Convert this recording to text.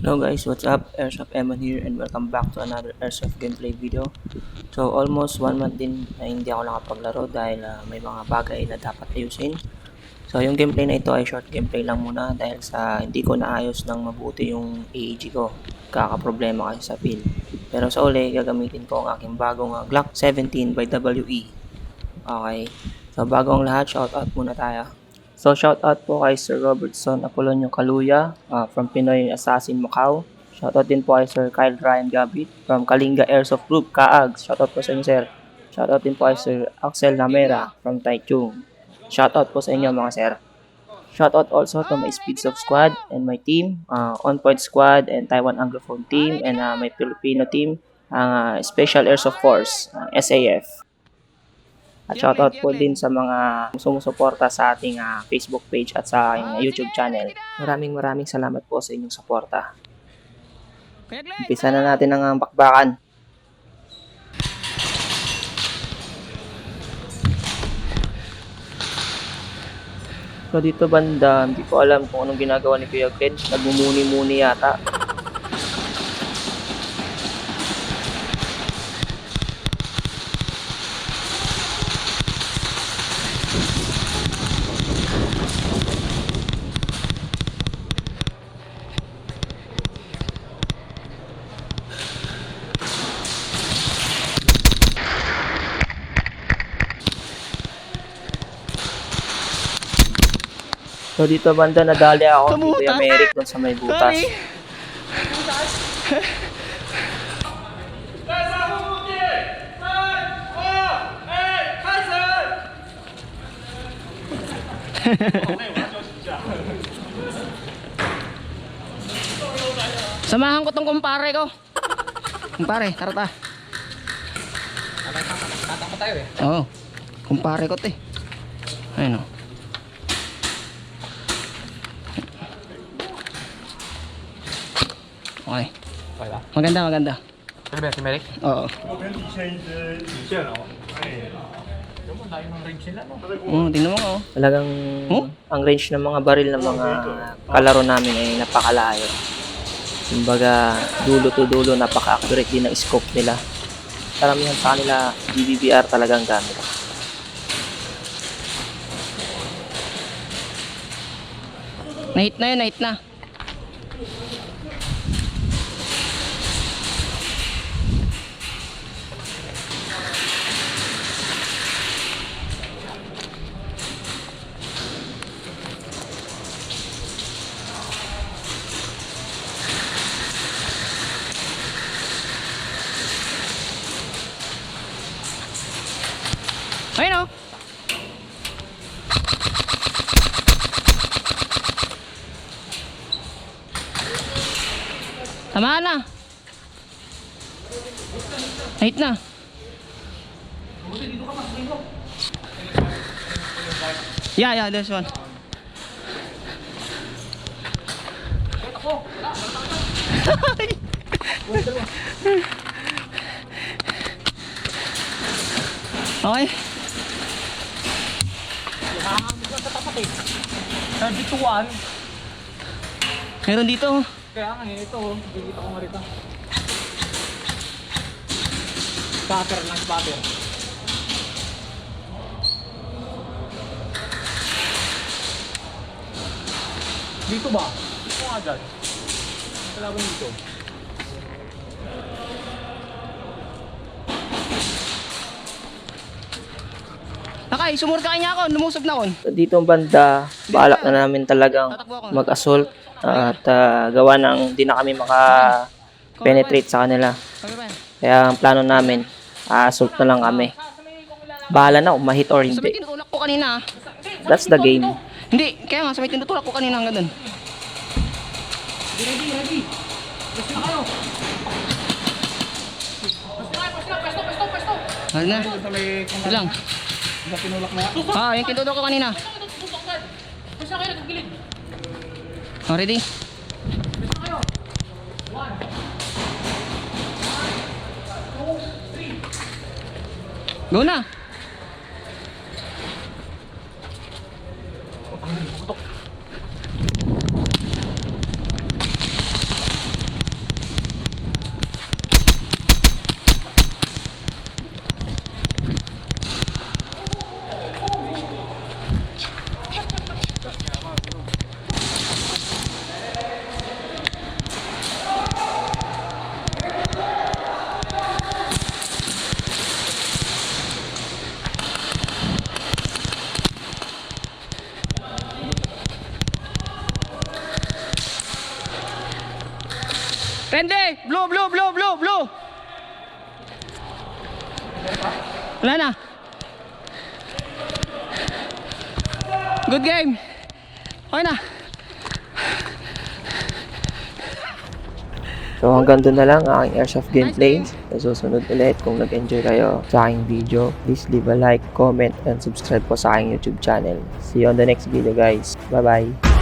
Hello guys, what's up? AIRSOFT Eman here and welcome back to another AIRSOFT gameplay video. So almost 1 month din na hindi ako nakapaglaro dahil may mga bagay na dapat ayusin. So yung gameplay na ito ay short gameplay lang muna dahil sa hindi ko naayos ng mabuti yung AEG ko. Kakaproblema kasi sa build. Pero sa uli, gagamitin ko ang aking bagong Glock 17 by WE. Okay, so bago ang lahat, shoutout muna tayo. So shoutout po kay Sir Robertson Apolonio Kaluya from Pinoy Assassin Macau. Shoutout din po kay Sir Kyle Ryan Gabit from Kalinga Airsoft Group, Kaag. Shoutout po sa inyo, sir. Shoutout din po kay Sir Axel Namera from Taichung. Shoutout po sa inyo mga sir. Shoutout also to my Speeds of Squad and my team, On Point Squad and Taiwan Anglophone team and my Filipino team, Special Airsoft Force, SAF. At shoutout po din sa mga sumusuporta sa ating Facebook page at sa aking YouTube channel. Maraming salamat po sa inyong suporta. Umpisa na natin ang bakbakan. So dito banda, hindi ko alam kung anong ginagawa ni Kuya Glenn. Nagmumuni-muni yata. So dito banda nadali ako ni Kuya Merrick doon sa may butas. Samahan ko tong kumpare ko. Kumpare, tara ta. Tatakbo tayo eh. Oo. Kumpare ko 'to eh. Ayun oh. Okay. Maganda. Ano ba si Merrick? Oo. Tingnan mo ko. Talagang ang range ng mga baril ng mga kalaro namin ay napakalayo. Kumbaga dulo to dulo, napaka-accurate din ng scope nila. Karamihan sa kanila DVR talagang gamit. Nahit na yun, nahit na. Ayun o. Tama na. Hit na. Yeah, there's one. Okay. Nandituan. Meron dito. Kaya nga ito, bigita ko nga rito. Spatter lang, spatter. Dito ba? Dito nga dyan. Kalaban dito. Nakay, sumurka niya ako, lumusog na ako. So dito banda, balak na namin talagang mag-assault at gawa ng di na kami maka-penetrate sa kanila. Kaya ang plano namin, assault na lang kami. Bahala na kung ma-hit or Sa may hindi. tinutulak ko kanina. That's the game. Hindi, kaya nga sa may tinutulak ko kanina hanggang dun. Ready. Basta na kayo. Pesto. Ano na? Sa may Ito lang. sa pinulak na. Yung tinutulak ko kanina. Basta na kayo, nagagilid. Oh, ready? Basta kayo. 1. Go na! Pende! Blue, blue, blue, blue, blue! Wala na. Good game. Okay na. So hanggang doon na lang ang aking airsoft gameplay. Sa susunod ulit, kung nag-enjoy kayo sa aking video, please leave a like, comment, and subscribe po sa aking YouTube channel. See you on the next video guys. Bye bye.